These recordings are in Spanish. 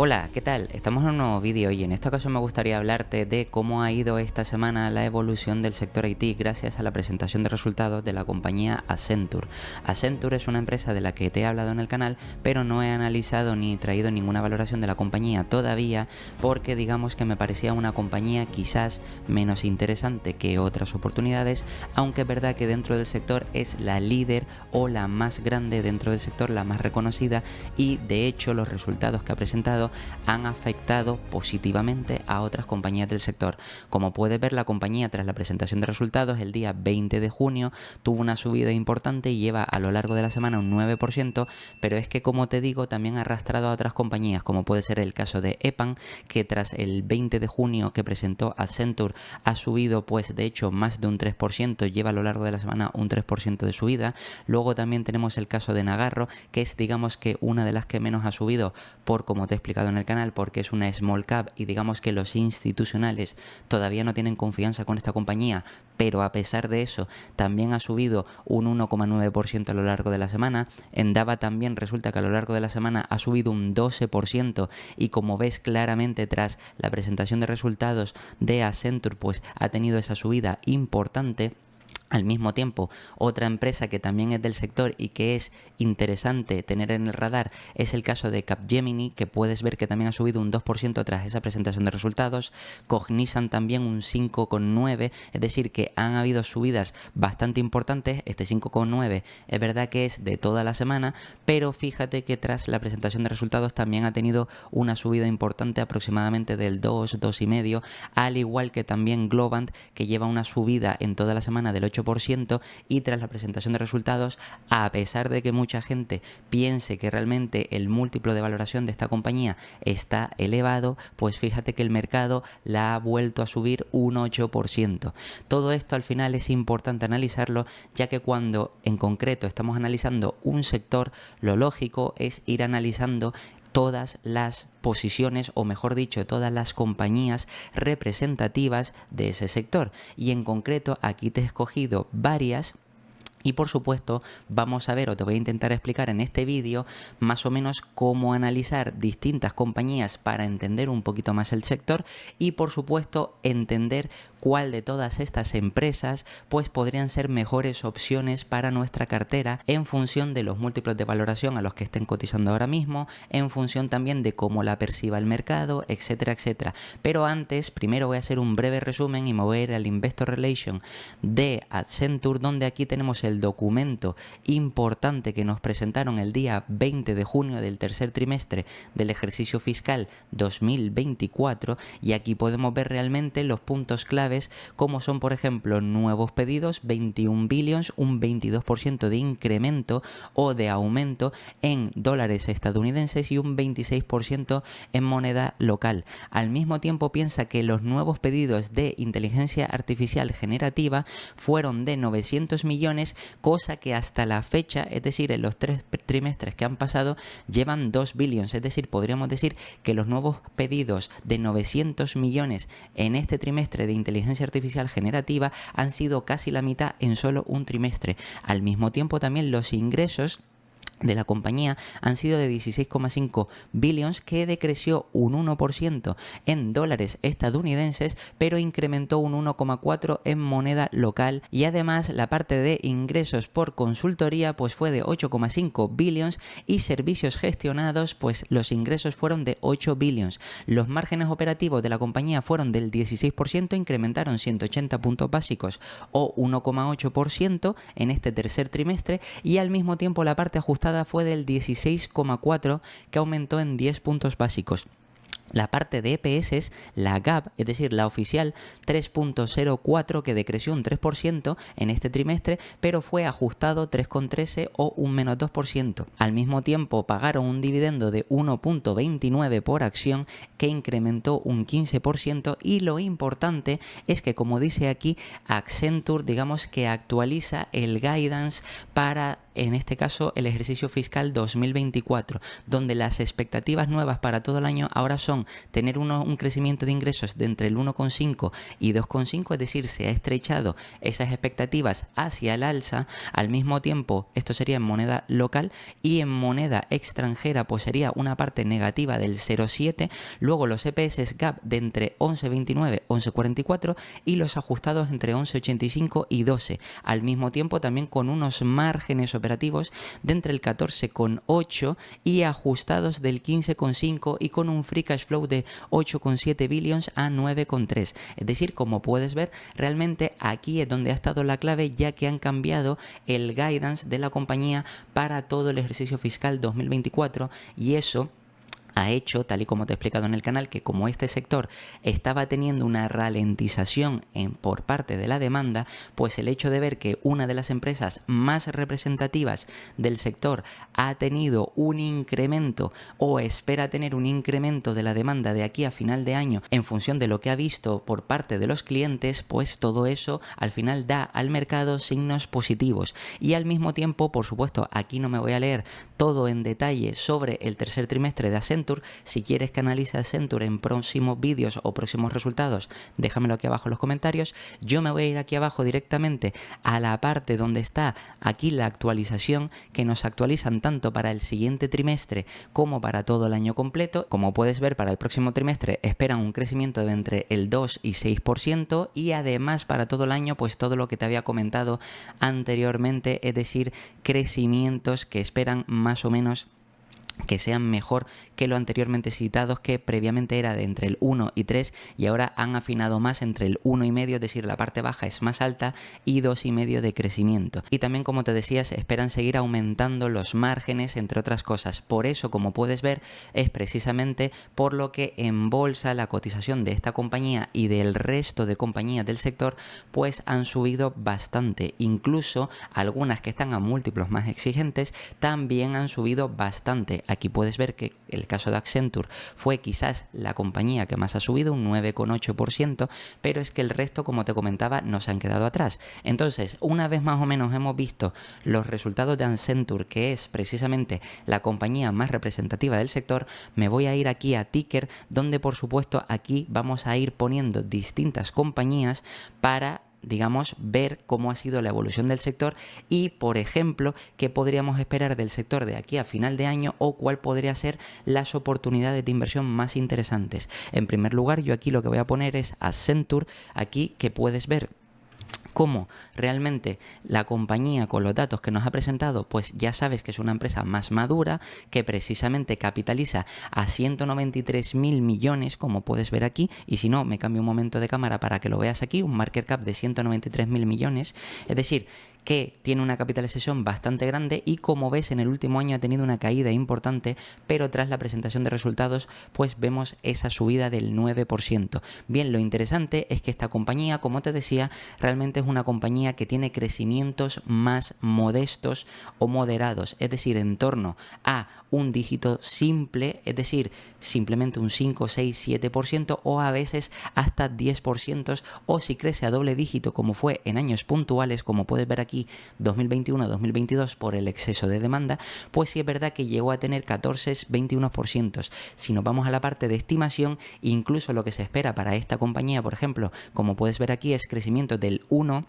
Hola, ¿qué tal? Estamos en un nuevo vídeo y en esta ocasión me gustaría hablarte de cómo ha ido esta semana la evolución del sector IT gracias a la presentación de resultados de la compañía Accenture. Accenture es una empresa de la que te he hablado en el canal, pero no he analizado ni traído ninguna valoración de la compañía todavía porque digamos que me parecía una compañía quizás menos interesante que otras oportunidades, aunque es verdad que dentro del sector es la líder o la más grande dentro del sector, la más reconocida, y de hecho los resultados que ha presentado han afectado positivamente a otras compañías del sector. Como puedes ver, la compañía tras la presentación de resultados el día 20 de junio tuvo una subida importante y lleva a lo largo de la semana un 9%, pero es que, como te digo, también ha arrastrado a otras compañías, como puede ser el caso de EPAM, que tras el 20 de junio que presentó Accenture ha subido pues de hecho más de un 3%, lleva a lo largo de la semana un 3% de subida. Luego también tenemos el caso de Nagarro, que es digamos que una de las que menos ha subido por, como te he explicado en el canal, porque es una small cap y digamos que los institucionales todavía no tienen confianza con esta compañía, pero a pesar de eso también ha subido un 1,9% a lo largo de la semana. Endava también resulta que a lo largo de la semana ha subido un 12% y, como ves claramente tras la presentación de resultados de Accenture, pues ha tenido esa subida importante. Al mismo tiempo, otra empresa que también es del sector y que es interesante tener en el radar es el caso de Capgemini, que puedes ver que también ha subido un 2% tras esa presentación de resultados. Cognizant también un 5,9%, es decir, que han habido subidas bastante importantes. Este 5,9% es verdad que es de toda la semana, pero fíjate que tras la presentación de resultados también ha tenido una subida importante, aproximadamente del 2,5%, al igual que también Globant, que lleva una subida en toda la semana del 8%, y tras la presentación de resultados, a pesar de que mucha gente piense que realmente el múltiplo de valoración de esta compañía está elevado, pues fíjate que el mercado la ha vuelto a subir un 8%. Todo esto al final es importante analizarlo, ya que cuando en concreto estamos analizando un sector, lo lógico es ir analizando todas las posiciones, o mejor dicho, todas las compañías representativas de ese sector. Y en concreto aquí te he escogido varias. Y por supuesto vamos a ver, o te voy a intentar explicar en este vídeo, más o menos cómo analizar distintas compañías para entender un poquito más el sector y por supuesto entender cuál de todas estas empresas pues podrían ser mejores opciones para nuestra cartera en función de los múltiplos de valoración a los que estén cotizando ahora mismo, en función también de cómo la perciba el mercado, etcétera, etcétera. Pero antes, primero voy a hacer un breve resumen y me voy a ir al Investor Relation de Accenture, donde aquí tenemos el documento importante que nos presentaron el día 20 de junio del tercer trimestre del ejercicio fiscal 2024, y aquí podemos ver realmente los puntos claves, como son por ejemplo nuevos pedidos 21 billions, un 22% de incremento o de aumento en dólares estadounidenses y un 26% en moneda local. Al mismo tiempo piensa que los nuevos pedidos de inteligencia artificial generativa fueron de 900 millones, cosa que hasta la fecha, es decir, en los 3 trimestres que han pasado, llevan 2 billions, es decir, podríamos decir que los nuevos pedidos de 900 millones en este trimestre de inteligencia artificial generativa han sido casi la mitad en solo un trimestre. Al mismo tiempo también los ingresos de la compañía han sido de 16,5 billions, que decreció un 1% en dólares estadounidenses, pero incrementó un 1,4% en moneda local. Y además la parte de ingresos por consultoría pues fue de 8,5 billions y servicios gestionados pues los ingresos fueron de 8 billions. Los márgenes operativos de la compañía fueron del 16%, incrementaron 180 puntos básicos o 1,8% en este tercer trimestre, y al mismo tiempo la parte ajustada fue del 16,4%, que aumentó en 10 puntos básicos. La parte de EPS, la GAAP, es decir, la oficial, 3,04, que decreció un 3% en este trimestre, pero fue ajustado 3,13 o un menos 2%. Al mismo tiempo pagaron un dividendo de 1,29 por acción, que incrementó un 15%, y lo importante es que, como dice aquí, Accenture digamos que actualiza el guidance para en este caso el ejercicio fiscal 2024, donde las expectativas nuevas para todo el año ahora son tener un crecimiento de ingresos de entre el 1,5 y 2,5, es decir, se ha estrechado esas expectativas hacia el alza. Al mismo tiempo, esto sería en moneda local, y en moneda extranjera pues sería una parte negativa del 0,7, luego los EPS gap de entre 11,29, 11,44 y los ajustados entre 11,85 y 12, al mismo tiempo también con unos márgenes operativos de entre el 14,8 y ajustados del 15,5 y con un free cash flow de 8,7 billions a 9,3. Es decir, como puedes ver, realmente aquí es donde ha estado la clave, ya que han cambiado el guidance de la compañía para todo el ejercicio fiscal 2024, y eso ha hecho, tal y como te he explicado en el canal, que como este sector estaba teniendo una ralentización por parte de la demanda, pues el hecho de ver que una de las empresas más representativas del sector ha tenido un incremento o espera tener un incremento de la demanda de aquí a final de año en función de lo que ha visto por parte de los clientes, pues todo eso al final da al mercado signos positivos. Y al mismo tiempo, por supuesto, aquí no me voy a leer todo en detalle sobre el tercer trimestre de Accenture. Si quieres que analice Accenture en próximos vídeos o próximos resultados, déjamelo aquí abajo en los comentarios. Yo me voy a ir aquí abajo directamente a la parte donde está aquí la actualización, que nos actualizan tanto para el siguiente trimestre como para todo el año completo. Como puedes ver, para el próximo trimestre esperan un crecimiento de entre el 2 y 6%, y además para todo el año pues todo lo que te había comentado anteriormente, es decir, crecimientos que esperan más o menos que sean mejor que lo anteriormente citados, que previamente era de entre el 1 y 3 y ahora han afinado más entre el 1,5, es decir, la parte baja es más alta, y 2,5 de crecimiento. Y también, como te decía, se esperan seguir aumentando los márgenes, entre otras cosas. Por eso, como puedes ver, es precisamente por lo que en bolsa la cotización de esta compañía y del resto de compañías del sector pues han subido bastante. Incluso algunas que están a múltiplos más exigentes también han subido bastante. Aquí puedes ver que el caso de Accenture fue quizás la compañía que más ha subido, un 9,8%, pero es que el resto, como te comentaba, no se han quedado atrás. Entonces, una vez más o menos hemos visto los resultados de Accenture, que es precisamente la compañía más representativa del sector, me voy a ir aquí a Ticker, donde por supuesto aquí vamos a ir poniendo distintas compañías para, digamos, ver cómo ha sido la evolución del sector y, por ejemplo, qué podríamos esperar del sector de aquí a final de año o cuál podría ser las oportunidades de inversión más interesantes. En primer lugar, yo aquí lo que voy a poner es Accenture, aquí que puedes ver cómo realmente la compañía, con los datos que nos ha presentado, pues ya sabes que es una empresa más madura, que precisamente capitaliza a 193.000 millones, como puedes ver aquí, y si no, me cambio un momento de cámara para que lo veas aquí, un market cap de 193.000 millones, es decir, que tiene una capitalización bastante grande, y como ves en el último año ha tenido una caída importante, pero tras la presentación de resultados pues vemos esa subida del 9%. Bien, lo interesante es que esta compañía, como te decía, realmente es una compañía que tiene crecimientos más modestos o moderados, es decir, en torno a un dígito simple, es decir, simplemente un 5, 6, 7% o a veces hasta 10%, o si crece a doble dígito como fue en años puntuales, como puedes ver aquí 2021-2022 por el exceso de demanda, pues sí es verdad que llegó a tener 14, 21%. Si nos vamos a la parte de estimación, incluso lo que se espera para esta compañía, por ejemplo, como puedes ver aquí, es crecimiento del 1%,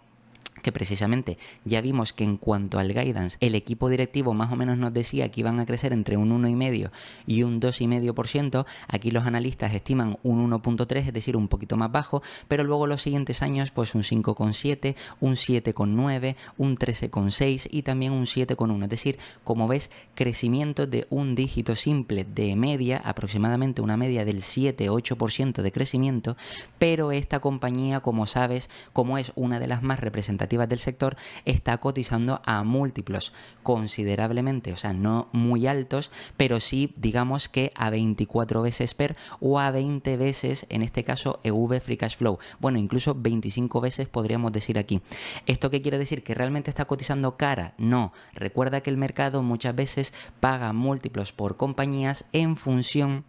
que precisamente ya vimos que en cuanto al guidance, el equipo directivo más o menos nos decía que iban a crecer entre un 1,5 y un 2,5%. Aquí los analistas estiman un 1,3, es decir, un poquito más bajo, pero luego los siguientes años pues un 5,7, un 7,9, un 13,6 y también un 7,1. Es decir, como ves, crecimiento de un dígito simple de media, aproximadamente una media del 7-8% de crecimiento, pero esta compañía, como sabes, como es una de las más representativas del sector, está cotizando a múltiplos considerablemente, o sea, no muy altos, pero sí, digamos que a 24 veces PER o a 20 veces, en este caso, EV Free Cash Flow. Bueno, incluso 25 veces podríamos decir aquí. ¿Esto qué quiere decir? ¿Que realmente está cotizando cara? No. Recuerda que el mercado muchas veces paga múltiplos por compañías en función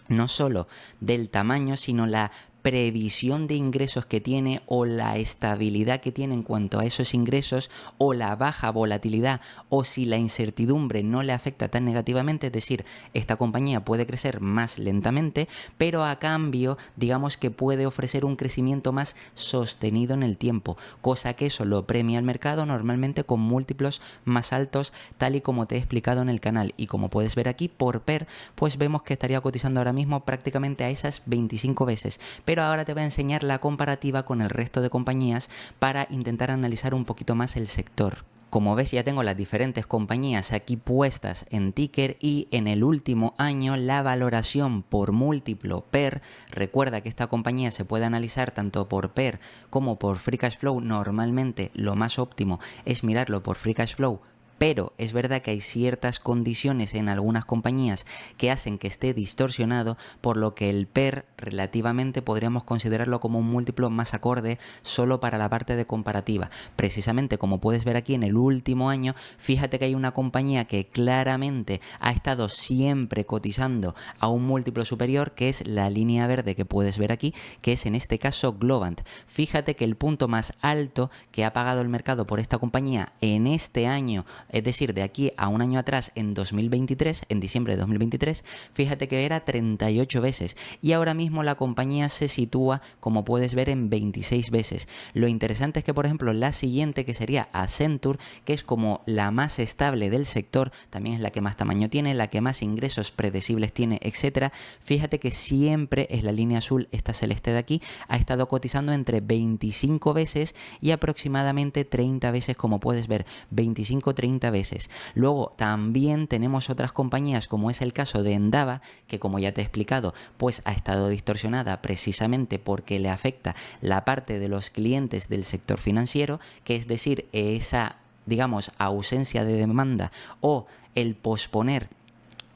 no solo del tamaño, sino la previsión de ingresos que tiene o la estabilidad que tiene en cuanto a esos ingresos o la baja volatilidad o si la incertidumbre no le afecta tan negativamente, es decir, esta compañía puede crecer más lentamente, pero a cambio, digamos que puede ofrecer un crecimiento más sostenido en el tiempo, cosa que eso lo premia el mercado normalmente con múltiplos más altos, tal y como te he explicado en el canal. Y como puedes ver aquí, por PER, pues vemos que estaría cotizando ahora mismo prácticamente a esas 25 veces. Pero ahora te voy a enseñar la comparativa con el resto de compañías para intentar analizar un poquito más el sector. Como ves, ya tengo las diferentes compañías aquí puestas en ticker y en el último año la valoración por múltiplo PER, recuerda que esta compañía se puede analizar tanto por PER como por Free Cash Flow, normalmente lo más óptimo es mirarlo por Free Cash Flow, pero es verdad que hay ciertas condiciones en algunas compañías que hacen que esté distorsionado, por lo que el PER relativamente podríamos considerarlo como un múltiplo más acorde solo para la parte de comparativa. Precisamente como puedes ver aquí en el último año, fíjate que hay una compañía que claramente ha estado siempre cotizando a un múltiplo superior, que es la línea verde que puedes ver aquí, que es en este caso Globant. Fíjate que el punto más alto que ha pagado el mercado por esta compañía en este año, es decir, de aquí a un año atrás, en 2023, en diciembre de 2023, fíjate que era 38 veces y ahora mismo la compañía se sitúa, como puedes ver, en 26 veces. Lo interesante es que, por ejemplo, la siguiente, que sería Accenture, que es como la más estable del sector, también es la que más tamaño tiene, la que más ingresos predecibles tiene, etcétera. Fíjate que siempre es la línea azul, esta celeste de aquí, ha estado cotizando entre 25 veces y aproximadamente 30 veces, como puedes ver, 25-30 veces. Luego también tenemos otras compañías, como es el caso de Endava, que como ya te he explicado, pues ha estado distorsionada precisamente porque le afecta la parte de los clientes del sector financiero, que es decir, esa, digamos, ausencia de demanda o el posponer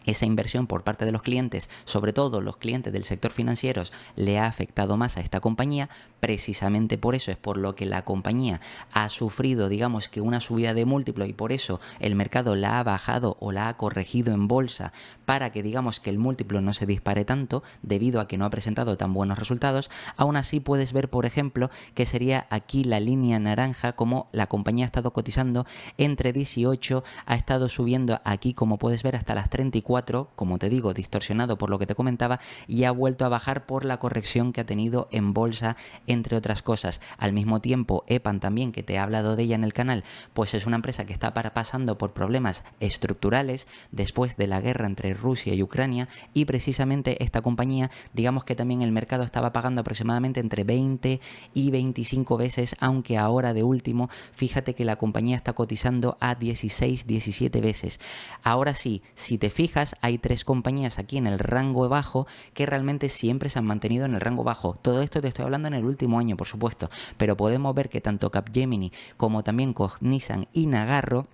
esa inversión por parte de los clientes, sobre todo los clientes del sector financiero, le ha afectado más a esta compañía. Precisamente por eso es por lo que la compañía ha sufrido, digamos, que una subida de múltiplo, y por eso el mercado la ha bajado o la ha corregido en bolsa para que, digamos, que el múltiplo no se dispare tanto debido a que no ha presentado tan buenos resultados. Aún así puedes ver, por ejemplo, que sería aquí la línea naranja, como la compañía ha estado cotizando entre 18, ha estado subiendo aquí, como puedes ver, hasta las 34, como te digo, distorsionado por lo que te comentaba, y ha vuelto a bajar por la corrección que ha tenido en bolsa, entre otras cosas. Al mismo tiempo, EPAM también, que te he hablado de ella en el canal, pues es una empresa que está pasando por problemas estructurales después de la guerra entre Rusia y Ucrania, y precisamente esta compañía, digamos que también el mercado estaba pagando aproximadamente entre 20 y 25 veces, aunque ahora de último, fíjate que la compañía está cotizando a 16-17 veces. Ahora sí, si te fijas, hay tres compañías aquí en el rango bajo que realmente siempre se han mantenido en el rango bajo. Todo esto te estoy hablando en el último año, por supuesto, pero podemos ver que tanto Capgemini como también Cognizant y Nagarro,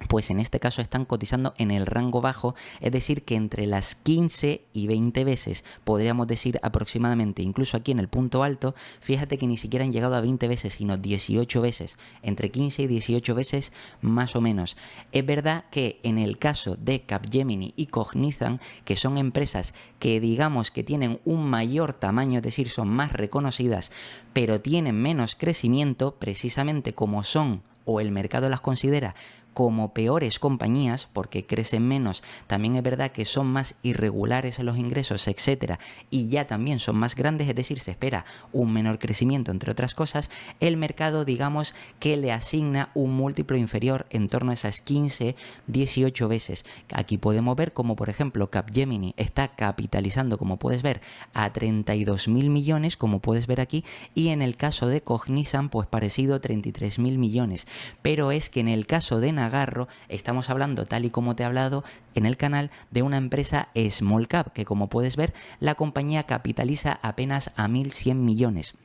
pues en este caso están cotizando en el rango bajo, es decir, que entre las 15 y 20 veces, podríamos decir aproximadamente. Incluso aquí en el punto alto, fíjate que ni siquiera han llegado a 20 veces, sino 18 veces, entre 15 y 18 veces más o menos. Es verdad que en el caso de Capgemini y Cognizant, que son empresas que digamos que tienen un mayor tamaño, es decir, son más reconocidas, pero tienen menos crecimiento, precisamente como son, o el mercado las considera como peores compañías porque crecen menos, también es verdad que son más irregulares en los ingresos, etcétera, y ya también son más grandes, es decir, se espera un menor crecimiento, entre otras cosas. El mercado, digamos, que le asigna un múltiplo inferior en torno a esas 15-18 veces. Aquí podemos ver como, por ejemplo, Capgemini está capitalizando, como puedes ver, a 32.000 millones, como puedes ver aquí, y en el caso de Cognizant, pues parecido, 33.000 millones. Pero es que en el caso de Nagarro estamos hablando, tal y como te he hablado en el canal, de una empresa small cap, que como puedes ver, la compañía capitaliza apenas a 1.100 millones.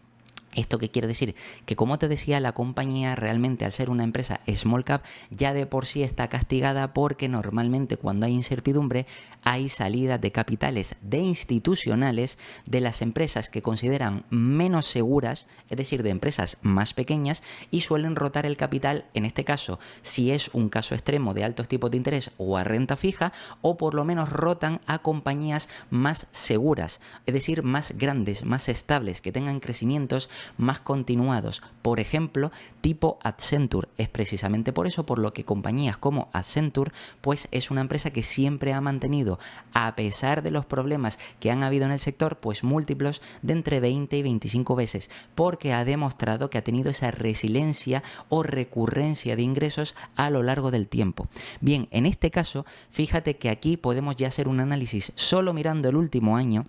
¿Esto qué quiere decir? Que como te decía, la compañía realmente al ser una empresa small cap ya de por sí está castigada porque normalmente cuando hay incertidumbre hay salidas de capitales de institucionales de las empresas que consideran menos seguras, es decir, de empresas más pequeñas, y suelen rotar el capital, en este caso, si es un caso extremo de altos tipos de interés o a renta fija, o por lo menos rotan a compañías más seguras, es decir, más grandes, más estables, que tengan crecimientos más continuados, por ejemplo, tipo Accenture. Es precisamente por eso por lo que compañías como Accenture, pues es una empresa que siempre ha mantenido, a pesar de los problemas que han habido en el sector, pues múltiplos de entre 20 y 25 veces, porque ha demostrado que ha tenido esa resiliencia o recurrencia de ingresos a lo largo del tiempo. Bien, en este caso, fíjate que aquí podemos ya hacer un análisis solo mirando el último año.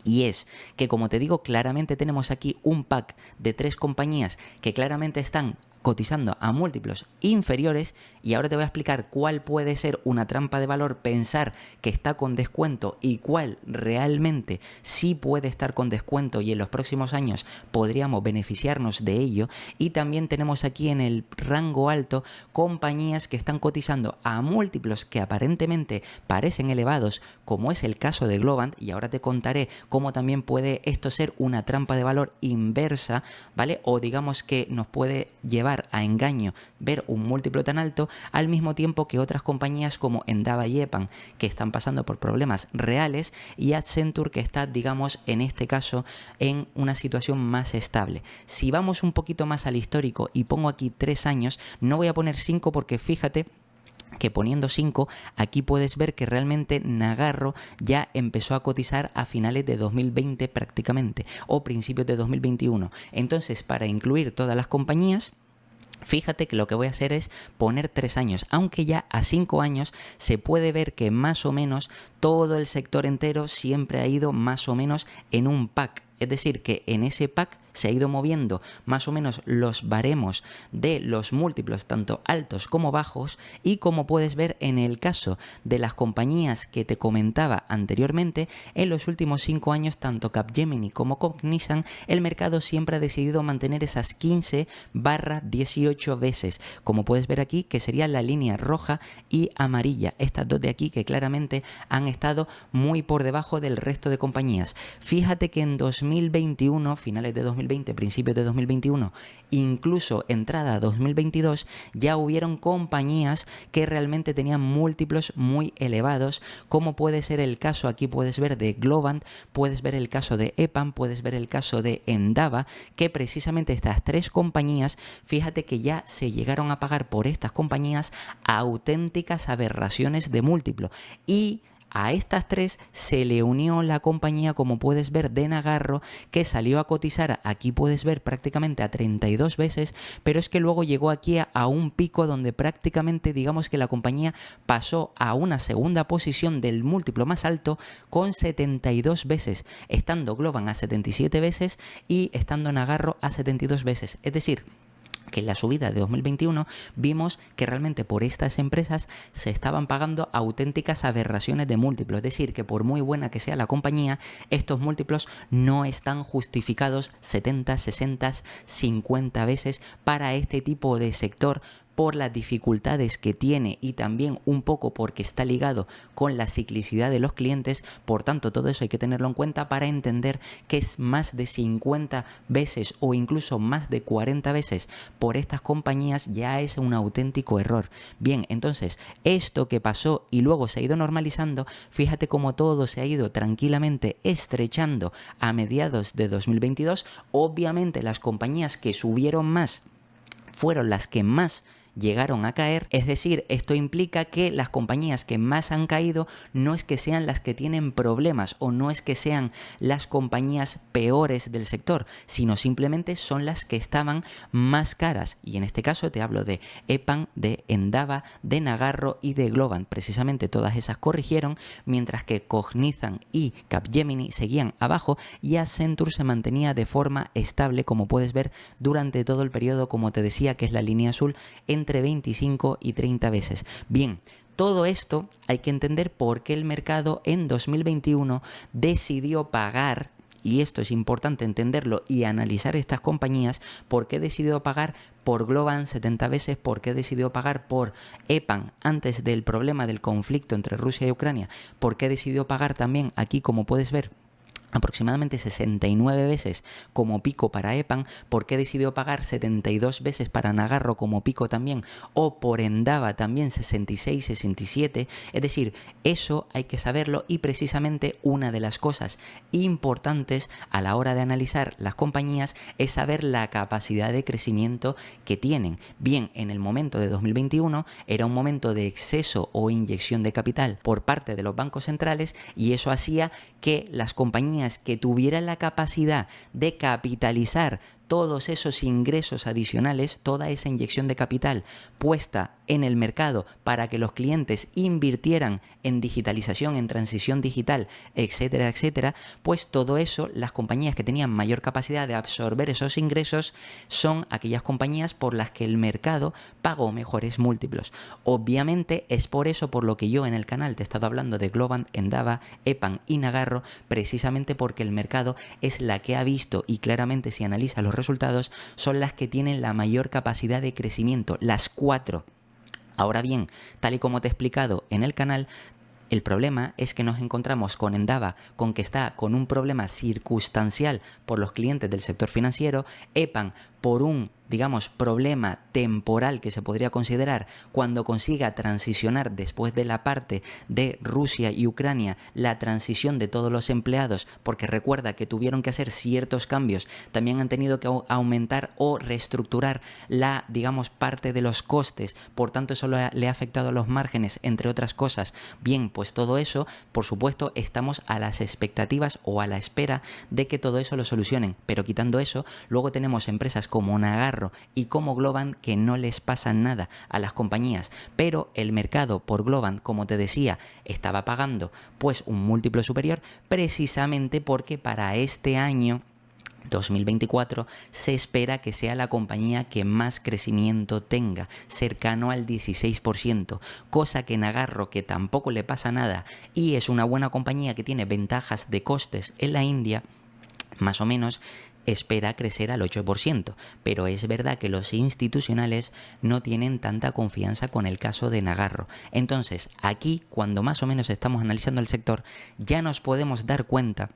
Y es que, como te digo, claramente tenemos aquí un pack de 3 compañías que claramente están cotizando a múltiplos inferiores, y ahora te voy a explicar cuál puede ser una trampa de valor pensar que está con descuento y cuál realmente sí puede estar con descuento y en los próximos años podríamos beneficiarnos de ello. Y también tenemos aquí en el rango alto compañías que están cotizando a múltiplos que aparentemente parecen elevados, como es el caso de Globant, y ahora te contaré cómo también puede esto ser una trampa de valor inversa, ¿vale? O digamos que nos puede llevar a engaño ver un múltiplo tan alto, al mismo tiempo que otras compañías como Endava y EPAM, que están pasando por problemas reales, y Accenture, que está, digamos, en este caso en una situación más estable. Si vamos un poquito más al histórico y pongo aquí 3 años, no voy a poner 5 porque fíjate que poniendo 5, aquí puedes ver que realmente Nagarro ya empezó a cotizar a finales de 2020 prácticamente, o principios de 2021. Entonces, para incluir todas las compañías, fíjate que lo que voy a hacer es poner 3 años, aunque ya a 5 años se puede ver que más o menos todo el sector entero siempre ha ido más o menos en un pack. Es decir, que en ese pack se ha ido moviendo más o menos los baremos de los múltiplos, tanto altos como bajos, y como puedes ver en el caso de las compañías que te comentaba anteriormente, en los últimos 5 años, tanto Capgemini como Cognizant, el mercado siempre ha decidido mantener esas 15/18 veces, como puedes ver aquí, que sería la línea roja y amarilla, estas dos de aquí que claramente han estado muy por debajo del resto de compañías. Fíjate que en 2021, finales de 2020, principios de 2021, incluso entrada a 2022, ya hubieron compañías que realmente tenían múltiplos muy elevados, como puede ser el caso, aquí puedes ver de Globant, puedes ver el caso de EPAM, puedes ver el caso de Endava, que precisamente estas 3 compañías, fíjate que ya se llegaron a pagar por estas compañías auténticas aberraciones de múltiplo. Y a estas 3 se le unió la compañía, como puedes ver, de Nagarro, que salió a cotizar, aquí puedes ver, prácticamente a 32 veces, pero es que luego llegó aquí a un pico donde prácticamente, digamos que la compañía pasó a una segunda posición del múltiplo más alto con 72 veces, estando Globant a 77 veces y estando Nagarro a 72 veces. Es decir, que en la subida de 2021 vimos que realmente por estas empresas se estaban pagando auténticas aberraciones de múltiplos, es decir, que por muy buena que sea la compañía, estos múltiplos no están justificados 70, 60, 50 veces para este tipo de sector, por las dificultades que tiene y también un poco porque está ligado con la ciclicidad de los clientes. Por tanto, todo eso hay que tenerlo en cuenta para entender que es más de 50 veces o incluso más de 40 veces por estas compañías ya es un auténtico error. Bien, entonces, esto que pasó y luego se ha ido normalizando, fíjate cómo todo se ha ido tranquilamente estrechando a mediados de 2022. Obviamente las compañías que subieron más fueron las que más llegaron a caer, es decir, esto implica que las compañías que más han caído no es que sean las que tienen problemas o no es que sean las compañías peores del sector, sino simplemente son las que estaban más caras, y en este caso te hablo de EPAM, de Endava, de Nagarro y de Globant. Precisamente todas esas corrigieron, mientras que Cognizant y Capgemini seguían abajo y Accenture se mantenía de forma estable, como puedes ver durante todo el periodo, como te decía, que es la línea azul, entre 25 y 30 veces. Bien, todo esto hay que entender por qué el mercado en 2021 decidió pagar y esto es importante entenderlo y analizar estas compañías, por qué he decidido pagar por Globant 70 veces, por qué he decidido pagar por EPAM antes del problema del conflicto entre Rusia y Ucrania, por qué he decidido pagar también aquí, como puedes ver, aproximadamente 69 veces como pico para EPAM, porque he decidido pagar 72 veces para Nagarro como pico también, o por Endava también 66, 67, es decir, eso hay que saberlo, y precisamente una de las cosas importantes a la hora de analizar las compañías es saber la capacidad de crecimiento que tienen. Bien, en el momento de 2021 era un momento de exceso o inyección de capital por parte de los bancos centrales, y eso hacía que las compañías que tuvieran la capacidad de capitalizar todos esos ingresos adicionales, toda esa inyección de capital puesta en el mercado para que los clientes invirtieran en digitalización, en transición digital, etcétera, etcétera, pues todo eso, las compañías que tenían mayor capacidad de absorber esos ingresos son aquellas compañías por las que el mercado pagó mejores múltiplos. Obviamente es por eso por lo que yo en el canal te he estado hablando de Globant, Endava, EPAM y Nagarro, precisamente porque el mercado es la que ha visto, y claramente si analizas los resultados, son las que tienen la mayor capacidad de crecimiento, las 4. Ahora bien, tal y como te he explicado en el canal, el problema es que nos encontramos con Endava, con que está con un problema circunstancial por los clientes del sector financiero, EPAM por un, digamos, problema temporal que se podría considerar cuando consiga transicionar después de la parte de Rusia y Ucrania, la transición de todos los empleados, porque recuerda que tuvieron que hacer ciertos cambios, también han tenido que aumentar o reestructurar la, digamos, parte de los costes, por tanto eso le ha afectado a los márgenes, entre otras cosas. Bien, pues todo eso, por supuesto, estamos a las expectativas o a la espera de que todo eso lo solucionen, pero quitando eso, luego tenemos empresas como Nagarro y como Globant que no les pasa nada a las compañías, pero el mercado por Globant, como te decía, estaba pagando pues un múltiplo superior, precisamente porque para este año 2024 se espera que sea la compañía que más crecimiento tenga, cercano al 16%, cosa que Nagarro, que tampoco le pasa nada y es una buena compañía que tiene ventajas de costes en la India, más o menos espera crecer al 8%, pero es verdad que los institucionales no tienen tanta confianza con el caso de Nagarro. Entonces, aquí, cuando más o menos estamos analizando el sector, ya nos podemos dar cuenta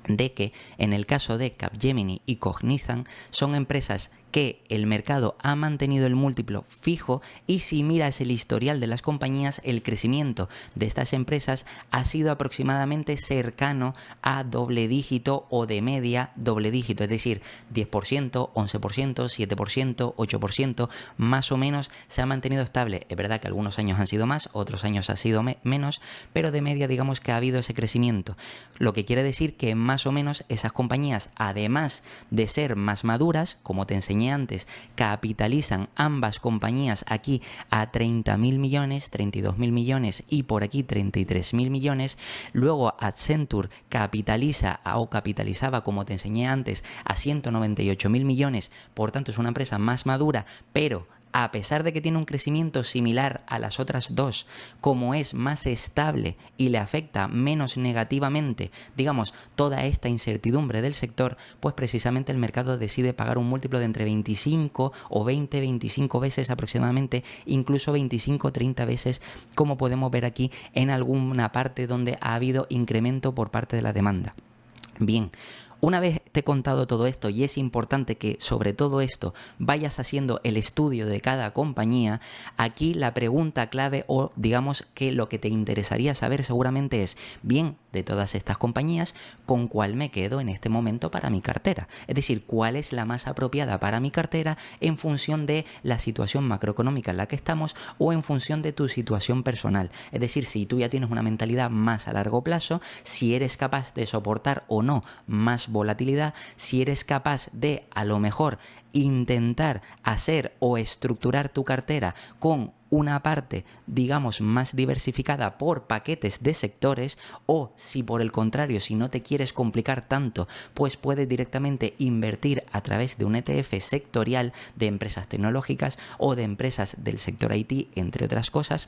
de que en el caso de Capgemini y Cognizant son empresas que el mercado ha mantenido el múltiplo fijo, y si miras el historial de las compañías, el crecimiento de estas empresas ha sido aproximadamente cercano a doble dígito o de media doble dígito, es decir, 10%, 11%, 7%, 8%, más o menos se ha mantenido estable. Es verdad que algunos años han sido más, otros años ha sido menos, pero de media digamos que ha habido ese crecimiento, lo que quiere decir que más o menos esas compañías, además de ser más maduras, como te enseñé antes, capitalizan ambas compañías aquí a 30.000 millones, 32.000 millones y por aquí 33.000 millones. Luego Accenture capitaliza o capitalizaba, como te enseñé antes, a 198.000 millones, por tanto es una empresa más madura, pero a pesar de que tiene un crecimiento similar a las otras dos, como es más estable y le afecta menos negativamente, digamos, toda esta incertidumbre del sector, pues precisamente el mercado decide pagar un múltiplo de entre 25 o 20, 25 veces aproximadamente, incluso 25, 30 veces, como podemos ver aquí en alguna parte donde ha habido incremento por parte de la demanda. Bien, una vez te he contado todo esto, y es importante que sobre todo esto vayas haciendo el estudio de cada compañía, aquí la pregunta clave, o digamos que lo que te interesaría saber seguramente es, bien, de todas estas compañías, ¿con cuál me quedo en este momento para mi cartera? Es decir, ¿cuál es la más apropiada para mi cartera en función de la situación macroeconómica en la que estamos o en función de tu situación personal? Es decir, si tú ya tienes una mentalidad más a largo plazo, si eres capaz de soportar o no más volatilidad, si eres capaz de a lo mejor intentar hacer o estructurar tu cartera con una parte, digamos, más diversificada por paquetes de sectores, o si por el contrario, si no te quieres complicar tanto, pues puedes directamente invertir a través de un ETF sectorial de empresas tecnológicas o de empresas del sector IT, entre otras cosas.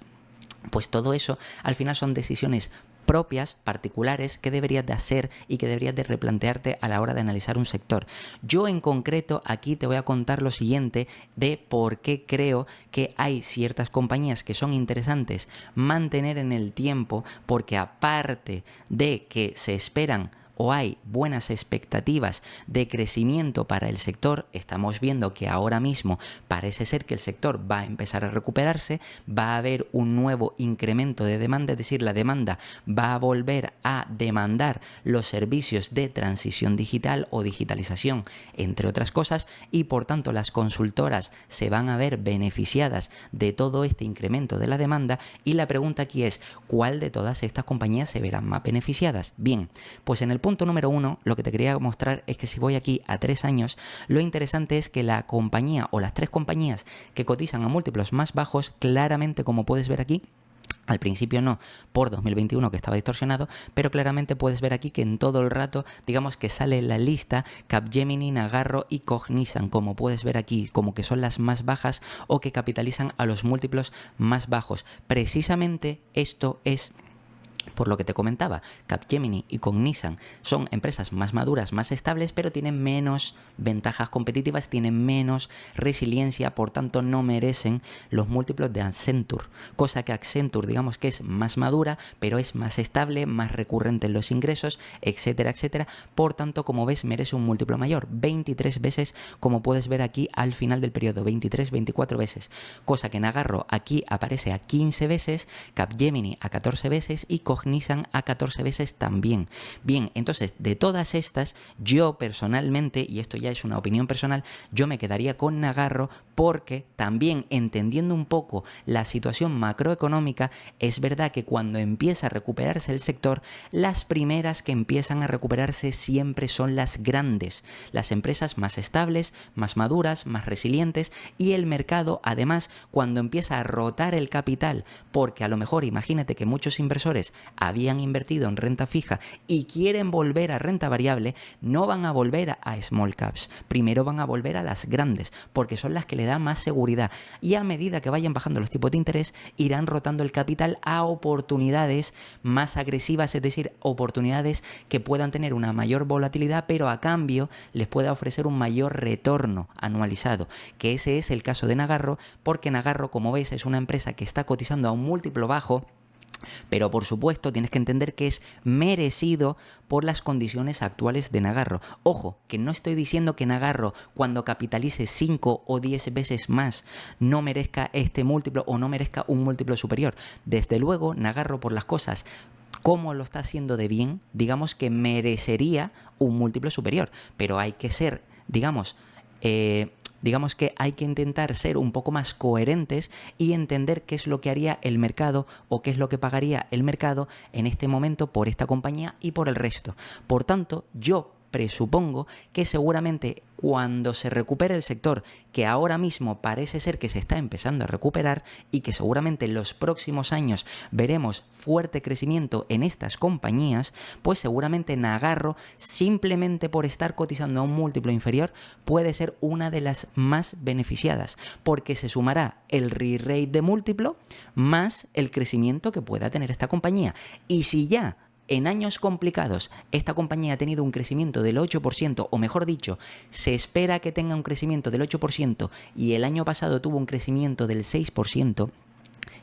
Pues todo eso al final son decisiones propias, particulares, que deberías de hacer y que deberías de replantearte a la hora de analizar un sector. Yo en concreto aquí te voy a contar lo siguiente de por qué creo que hay ciertas compañías que son interesantes mantener en el tiempo, porque aparte de que se esperan o hay buenas expectativas de crecimiento para el sector, estamos viendo que ahora mismo parece ser que el sector va a empezar a recuperarse, va a haber un nuevo incremento de demanda, es decir, la demanda va a volver a demandar los servicios de transición digital o digitalización, entre otras cosas, y por tanto las consultoras se van a ver beneficiadas de todo este incremento de la demanda. Y la pregunta aquí es, ¿cuál de todas estas compañías se verán más beneficiadas? Bien, pues en el punto número 1, lo que te quería mostrar es que si voy aquí a 3 años, lo interesante es que la compañía o las 3 compañías que cotizan a múltiplos más bajos, claramente, como puedes ver aquí, al principio no, por 2021 que estaba distorsionado, pero claramente puedes ver aquí que en todo el rato, digamos que sale la lista Capgemini, Nagarro y Cognizant, como puedes ver aquí, como que son las más bajas o que capitalizan a los múltiplos más bajos. Precisamente esto es por lo que te comentaba, Capgemini y Cognizant son empresas más maduras, más estables, pero tienen menos ventajas competitivas, tienen menos resiliencia, por tanto no merecen los múltiplos de Accenture, cosa que Accenture digamos que es más madura, pero es más estable, más recurrente en los ingresos, etcétera, etcétera. Por tanto, como ves, merece un múltiplo mayor, 23 veces, como puedes ver aquí al final del periodo, 23, 24 veces, cosa que Nagarro aquí aparece a 15 veces, Capgemini a 14 veces y Cognizant a 14 veces también. Bien, entonces de todas estas, yo personalmente, y esto ya es una opinión personal, yo me quedaría con Nagarro porque también entendiendo un poco la situación macroeconómica, es verdad que cuando empieza a recuperarse el sector, las primeras que empiezan a recuperarse siempre son las grandes, las empresas más estables, más maduras, más resilientes, y el mercado además cuando empieza a rotar el capital, porque a lo mejor imagínate que muchos inversores habían invertido en renta fija y quieren volver a renta variable, no van a volver a small caps, primero van a volver a las grandes, porque son las que le dan más seguridad, y a medida que vayan bajando los tipos de interés, irán rotando el capital a oportunidades más agresivas, es decir, oportunidades que puedan tener una mayor volatilidad, pero a cambio les pueda ofrecer un mayor retorno anualizado, que ese es el caso de Nagarro, porque Nagarro, como ves, es una empresa que está cotizando a un múltiplo bajo, pero por supuesto tienes que entender que es merecido por las condiciones actuales de Nagarro. Ojo, que no estoy diciendo que Nagarro cuando capitalice 5 o 10 veces más no merezca este múltiplo o no merezca un múltiplo superior. Desde luego, Nagarro por las cosas como lo está haciendo de bien, digamos que merecería un múltiplo superior, pero hay que ser, digamos que hay que intentar ser un poco más coherentes y entender qué es lo que haría el mercado o qué es lo que pagaría el mercado en este momento por esta compañía y por el resto. Por tanto, yo presupongo que seguramente cuando se recupere el sector, que ahora mismo parece ser que se está empezando a recuperar y que seguramente en los próximos años veremos fuerte crecimiento en estas compañías, pues seguramente Nagarro, simplemente por estar cotizando a un múltiplo inferior, puede ser una de las más beneficiadas, porque se sumará el re-rate de múltiplo más el crecimiento que pueda tener esta compañía. Y si ya en años complicados esta compañía ha tenido un crecimiento del 8%, o mejor dicho, se espera que tenga un crecimiento del 8% y el año pasado tuvo un crecimiento del 6%,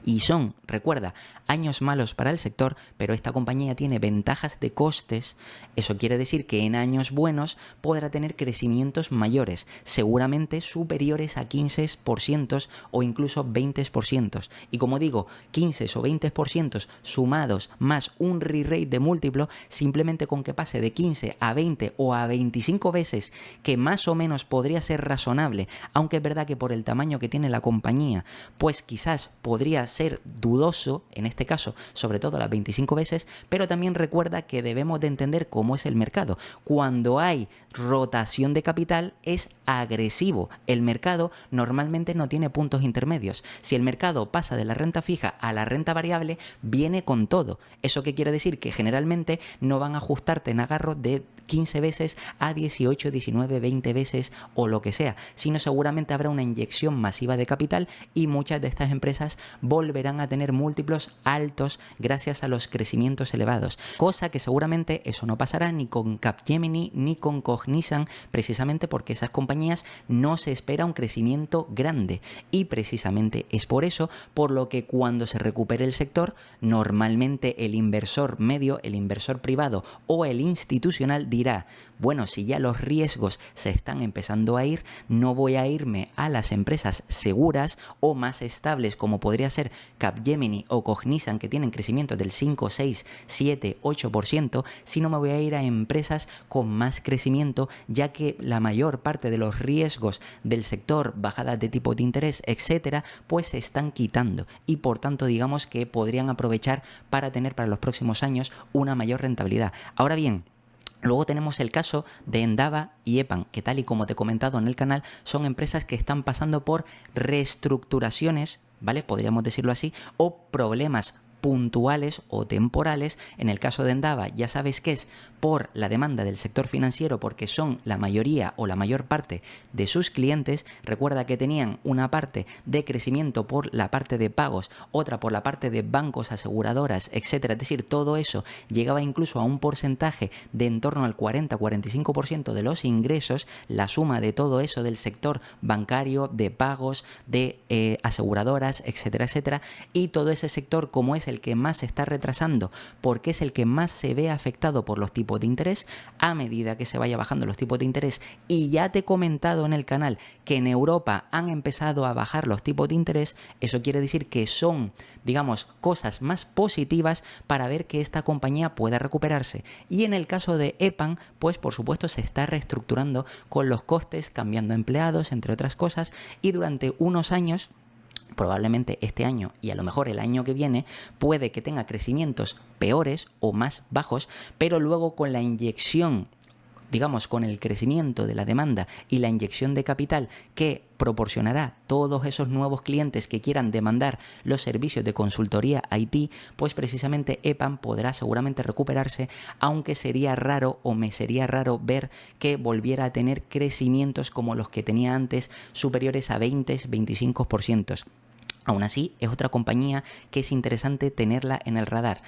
y son, recuerda, años malos para el sector, pero esta compañía tiene ventajas de costes. Eso quiere decir que en años buenos podrá tener crecimientos mayores, seguramente superiores a 15% o incluso 20%. Y como digo, 15 o 20% sumados más un re-rate de múltiplo, simplemente con que pase de 15 a 20 o a 25 veces, que más o menos podría ser razonable, aunque es verdad que por el tamaño que tiene la compañía, pues quizás podría ser dudoso, en este caso, sobre todo las 25 veces, pero también recuerda que debemos de entender cómo es el mercado. Cuando hay rotación de capital es agresivo. El mercado normalmente no tiene puntos intermedios. Si el mercado pasa de la renta fija a la renta variable, viene con todo. ¿Eso qué quiere decir? Que generalmente no van a ajustarte en agarro de 15 veces a 18, 19, 20 veces o lo que sea, sino seguramente habrá una inyección masiva de capital y muchas de estas empresas volverán a tener múltiplos altos gracias a los crecimientos elevados, cosa que seguramente eso no pasará ni con Capgemini ni con Cognizant, precisamente porque esas compañías no se espera un crecimiento grande, y precisamente es por eso por lo que cuando se recupere el sector, normalmente el inversor medio, el inversor privado o el institucional dirá: bueno, si ya los riesgos se están empezando a ir, no voy a irme a las empresas seguras o más estables como podría ser Capgemini o Cognizant, que tienen crecimiento del 5, 6, 7, 8%, sino me voy a ir a empresas con más crecimiento, ya que la mayor parte de los riesgos del sector, bajadas de tipo de interés, etcétera, pues se están quitando, y por tanto digamos que podrían aprovechar para tener para los próximos años una mayor rentabilidad. Ahora bien, luego tenemos el caso de Endava y EPAM, que tal y como te he comentado en el canal, son empresas que están pasando por reestructuraciones, ¿vale? Podríamos decirlo así, o problemas puntuales o temporales. En el caso de Endava ya sabes que es por la demanda del sector financiero, porque son la mayoría o la mayor parte de sus clientes. Recuerda que tenían una parte de crecimiento por la parte de pagos, otra por la parte de bancos, aseguradoras, etcétera. Es decir, todo eso llegaba incluso a un porcentaje de en torno al 40-45% de los ingresos, la suma de todo eso del sector bancario, de pagos, de aseguradoras, etcétera, etcétera. Y todo ese sector, como es el que más se está retrasando porque es el que más se ve afectado por los tipos de interés, a medida que se vaya bajando los tipos de interés, y ya te he comentado en el canal que en Europa han empezado a bajar los tipos de interés, eso quiere decir que son, digamos, cosas más positivas para ver que esta compañía pueda recuperarse. Y en el caso de EPAM, pues por supuesto se está reestructurando con los costes, cambiando empleados, entre otras cosas, y durante unos años, probablemente este año y a lo mejor el año que viene, puede que tenga crecimientos peores o más bajos, pero luego con la inyección, digamos, con el crecimiento de la demanda y la inyección de capital que proporcionará todos esos nuevos clientes que quieran demandar los servicios de consultoría IT, pues precisamente EPAM podrá seguramente recuperarse, aunque sería raro, o me sería raro, ver que volviera a tener crecimientos como los que tenía antes, superiores a 20-25%. Aún así, es otra compañía que es interesante tenerla en el radar.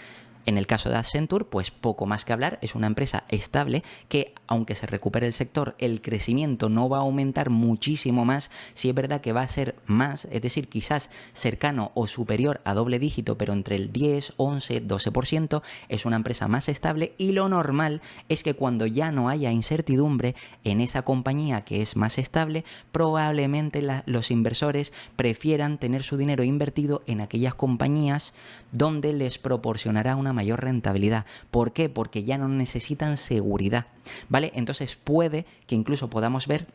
En el caso de Accenture, pues poco más que hablar, es una empresa estable que, aunque se recupere el sector, el crecimiento no va a aumentar muchísimo más. Sí es verdad que va a ser más, es decir, quizás cercano o superior a doble dígito, pero entre el 10, 11, 12%, es una empresa más estable, y lo normal es que cuando ya no haya incertidumbre en esa compañía que es más estable, probablemente los inversores prefieran tener su dinero invertido en aquellas compañías donde les proporcionará una mayor rentabilidad. ¿Por qué? Porque ya no necesitan seguridad, ¿vale? Entonces puede que incluso podamos ver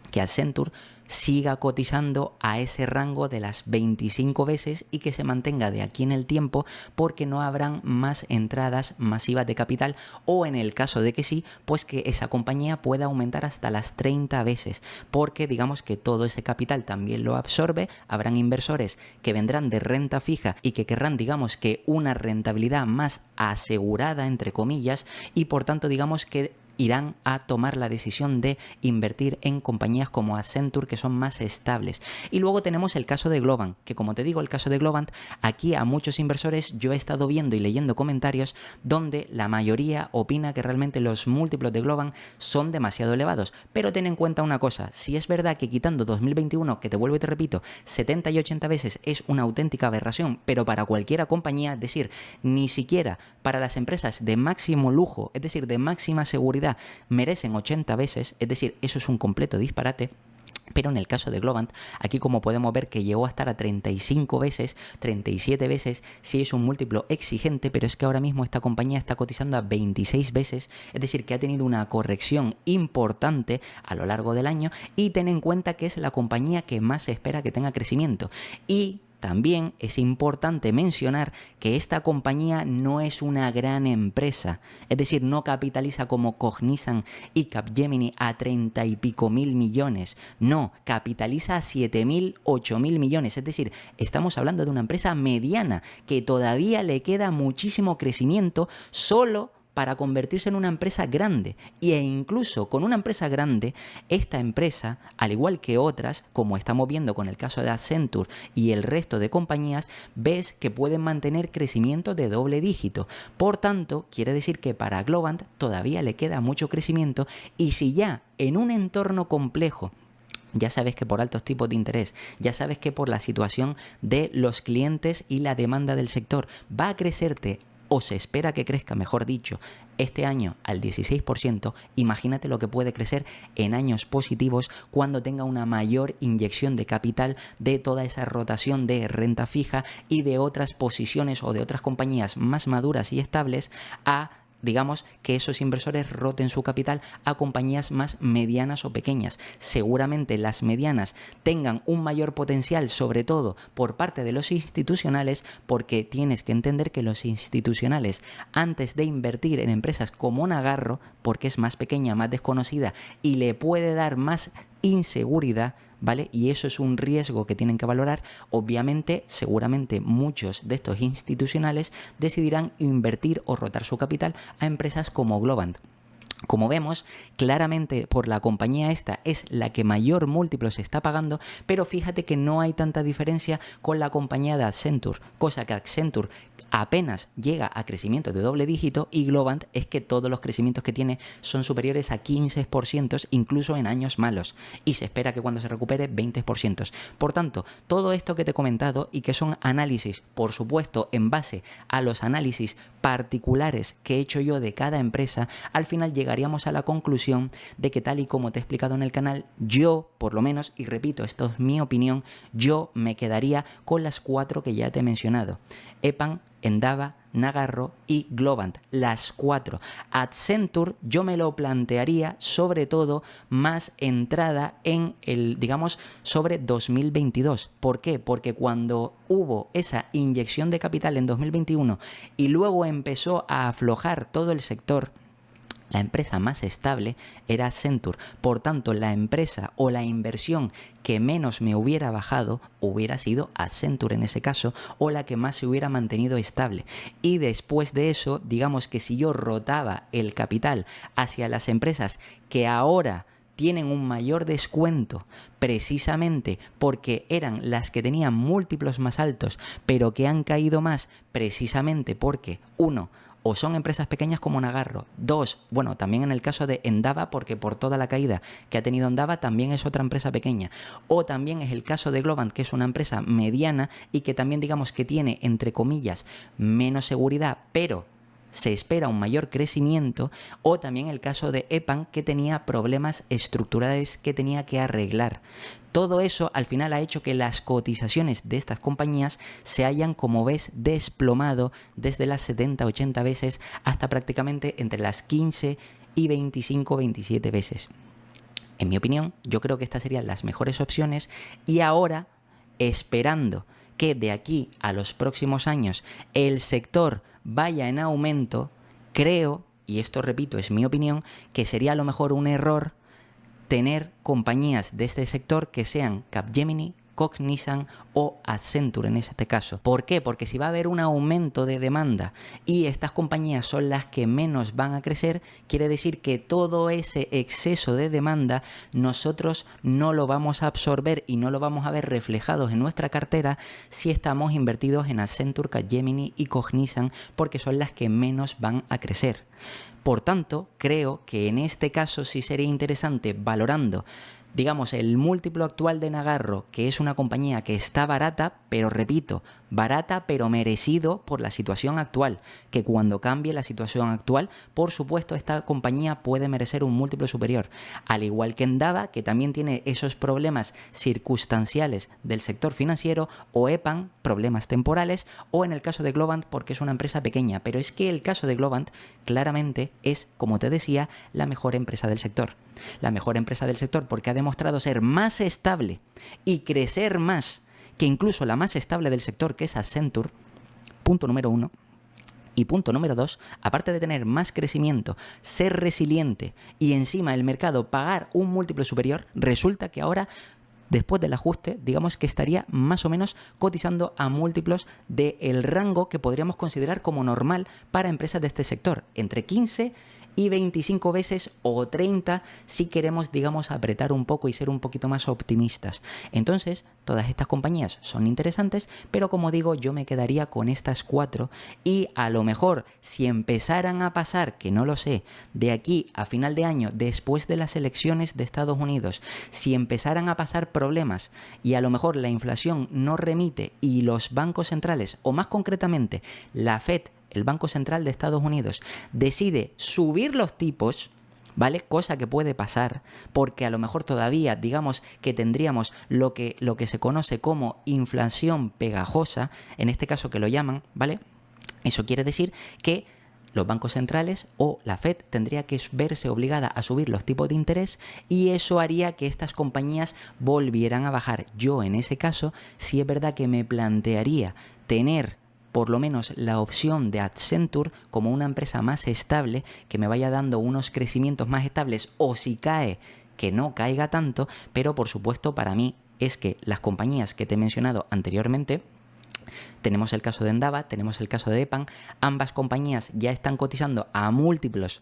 que Accenture siga cotizando a ese rango de las 25 veces y que se mantenga de aquí en el tiempo, porque no habrán más entradas masivas de capital, o en el caso de que sí, pues que esa compañía pueda aumentar hasta las 30 veces, porque digamos que todo ese capital también lo absorbe. Habrán inversores que vendrán de renta fija y que querrán, digamos, que una rentabilidad más asegurada, entre comillas, y por tanto digamos que irán a tomar la decisión de invertir en compañías como Accenture, que son más estables. Y luego tenemos el caso de Globant, que como te digo, el caso de Globant, aquí a muchos inversores yo he estado viendo y leyendo comentarios donde la mayoría opina que realmente los múltiplos de Globant son demasiado elevados. Pero ten en cuenta una cosa: si es verdad que quitando 2021, que te vuelvo y te repito, 70 y 80 veces es una auténtica aberración, pero para cualquiera compañía, es decir, ni siquiera para las empresas de máximo lujo, es decir, de máxima seguridad, merecen 80 veces, es decir, eso es un completo disparate. Pero en el caso de Globant, aquí como podemos ver que llegó a estar a 35 veces, 37 veces, sí es un múltiplo exigente, pero es que ahora mismo esta compañía está cotizando a 26 veces, es decir, que ha tenido una corrección importante a lo largo del año, y ten en cuenta que es la compañía que más se espera que tenga crecimiento. Y también es importante mencionar que esta compañía no es una gran empresa, es decir, no capitaliza como Cognizant y Capgemini a 30 y pico mil millones, no, capitaliza a 7.000, 8.000 millones, es decir, estamos hablando de una empresa mediana que todavía le queda muchísimo crecimiento solo para convertirse en una empresa grande. E incluso con una empresa grande, esta empresa, al igual que otras, como estamos viendo con el caso de Accenture y el resto de compañías, ves que pueden mantener crecimiento de doble dígito. Por tanto, quiere decir que para Globant todavía le queda mucho crecimiento, y si ya en un entorno complejo, ya sabes que por altos tipos de interés, ya sabes que por la situación de los clientes y la demanda del sector, va a crecerte, o se espera que crezca, mejor dicho, este año al 16%, imagínate lo que puede crecer en años positivos cuando tenga una mayor inyección de capital de toda esa rotación de renta fija y de otras posiciones o de otras compañías más maduras y estables a, digamos, que esos inversores roten su capital a compañías más medianas o pequeñas. Seguramente las medianas tengan un mayor potencial, sobre todo por parte de los institucionales, porque tienes que entender que los institucionales, antes de invertir en empresas como Nagarro, porque es más pequeña, más desconocida y le puede dar más inseguridad, ¿vale? Y eso es un riesgo que tienen que valorar. Obviamente, seguramente muchos de estos institucionales decidirán invertir o rotar su capital a empresas como Globant. Como vemos, claramente por la compañía esta es la que mayor múltiplo se está pagando, pero fíjate que no hay tanta diferencia con la compañía de Accenture, cosa que Accenture apenas llega a crecimiento de doble dígito, y Globant es que todos los crecimientos que tiene son superiores a 15%, incluso en años malos, y se espera que cuando se recupere 20%. Por tanto, todo esto que te he comentado y que son análisis, por supuesto, en base a los análisis particulares que he hecho yo de cada empresa, al final llegaríamos a la conclusión de que, tal y como te he explicado en el canal, yo, por lo menos, y repito, esto es mi opinión, yo me quedaría con las 4 que ya te he mencionado: EPAM, Endava, Nagarro y Globant, las 4. Accenture yo me lo plantearía sobre todo más entrada en el, digamos, sobre 2022. ¿Por qué? Porque cuando hubo esa inyección de capital en 2021 y luego empezó a aflojar todo el sector, la empresa más estable era Accenture. Por tanto, la empresa o la inversión que menos me hubiera bajado hubiera sido Accenture en ese caso, o la que más se hubiera mantenido estable. Y después de eso, digamos que si yo rotaba el capital hacia las empresas que ahora tienen un mayor descuento, precisamente porque eran las que tenían múltiplos más altos, pero que han caído más precisamente porque, uno, o son empresas pequeñas como Nagarro. 2, bueno, también en el caso de Endava, porque por toda la caída que ha tenido Endava también es otra empresa pequeña. O también es el caso de Globant, que es una empresa mediana y que también, digamos, que tiene, entre comillas, menos seguridad, pero se espera un mayor crecimiento. O también el caso de EPAM, que tenía problemas estructurales que tenía que arreglar. Todo eso al final ha hecho que las cotizaciones de estas compañías se hayan, como ves, desplomado desde las 70-80 veces hasta prácticamente entre las 15 y 25-27 veces. En mi opinión, yo creo que estas serían las mejores opciones, y ahora, esperando que de aquí a los próximos años el sector vaya en aumento, creo, y esto repito, es mi opinión, que sería a lo mejor un error tener compañías de este sector que sean Capgemini, Cognizant o Accenture en este caso. ¿Por qué? Porque si va a haber un aumento de demanda y estas compañías son las que menos van a crecer, quiere decir que todo ese exceso de demanda nosotros no lo vamos a absorber y no lo vamos a ver reflejados en nuestra cartera si estamos invertidos en Accenture, Capgemini y Cognizant, porque son las que menos van a crecer. Por tanto, creo que en este caso sí sería interesante, valorando, digamos, el múltiplo actual de Nagarro, que es una compañía que está barata, pero repito, barata pero merecido por la situación actual, que cuando cambie la situación actual, por supuesto, esta compañía puede merecer un múltiplo superior. Al igual que Endava, que también tiene esos problemas circunstanciales del sector financiero, o EPAM, problemas temporales, o en el caso de Globant, porque es una empresa pequeña. Pero es que el caso de Globant claramente es, como te decía, la mejor empresa del sector. La mejor empresa del sector porque ha demostrado ser más estable y crecer más que incluso la más estable del sector, que es Accenture, punto número 1. Y punto número 2, aparte de tener más crecimiento, ser resiliente y encima el mercado pagar un múltiplo superior, resulta que ahora después del ajuste, digamos que estaría más o menos cotizando a múltiplos del rango que podríamos considerar como normal para empresas de este sector, entre 15 y 25 veces o 30 si queremos, digamos, apretar un poco y ser un poquito más optimistas. Entonces, todas estas compañías son interesantes, pero como digo, yo me quedaría con estas 4 y a lo mejor si empezaran a pasar, que no lo sé, de aquí a final de año, después de las elecciones de Estados Unidos, si empezaran a pasar problemas y a lo mejor la inflación no remite y los bancos centrales, o más concretamente la Fed, el Banco Central de Estados Unidos, decide subir los tipos, ¿vale? Cosa que puede pasar, porque a lo mejor todavía, digamos que tendríamos lo que se conoce como inflación pegajosa, en este caso que lo llaman, ¿vale? Eso quiere decir que los bancos centrales o la Fed tendría que verse obligada a subir los tipos de interés y eso haría que estas compañías volvieran a bajar. Yo en ese caso sí es verdad que me plantearía tener por lo menos la opción de Accenture como una empresa más estable, que me vaya dando unos crecimientos más estables, o si cae, que no caiga tanto, pero por supuesto para mí es que las compañías que te he mencionado anteriormente, tenemos el caso de Endava, tenemos el caso de EPAM, ambas compañías ya están cotizando a múltiplos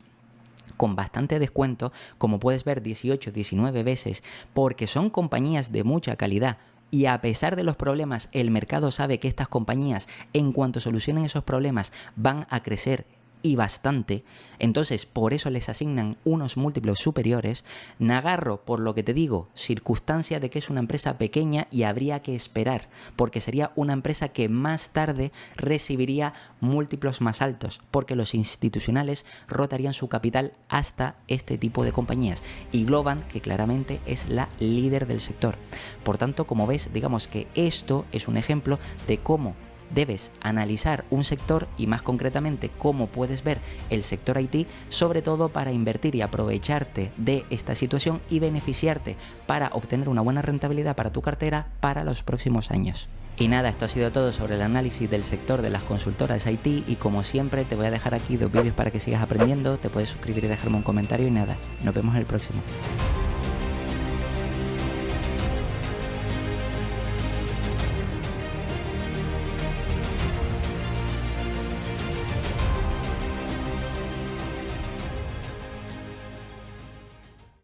con bastante descuento, como puedes ver 18, 19 veces, porque son compañías de mucha calidad. Y a pesar de los problemas, el mercado sabe que estas compañías, en cuanto solucionen esos problemas, van a crecer y bastante. Entonces, por eso les asignan unos múltiplos superiores. Nagarro, por lo que te digo, circunstancia de que es una empresa pequeña y habría que esperar, porque sería una empresa que más tarde recibiría múltiplos más altos, porque los institucionales rotarían su capital hasta este tipo de compañías. Y Globant, que claramente es la líder del sector. Por tanto, como ves, digamos que esto es un ejemplo de cómo debes analizar un sector y más concretamente cómo puedes ver el sector IT, sobre todo para invertir y aprovecharte de esta situación y beneficiarte para obtener una buena rentabilidad para tu cartera para los próximos años. Y nada, esto ha sido todo sobre el análisis del sector de las consultoras IT y como siempre te voy a dejar aquí 2 vídeos para que sigas aprendiendo, te puedes suscribir y dejarme un comentario y nada, nos vemos en el próximo.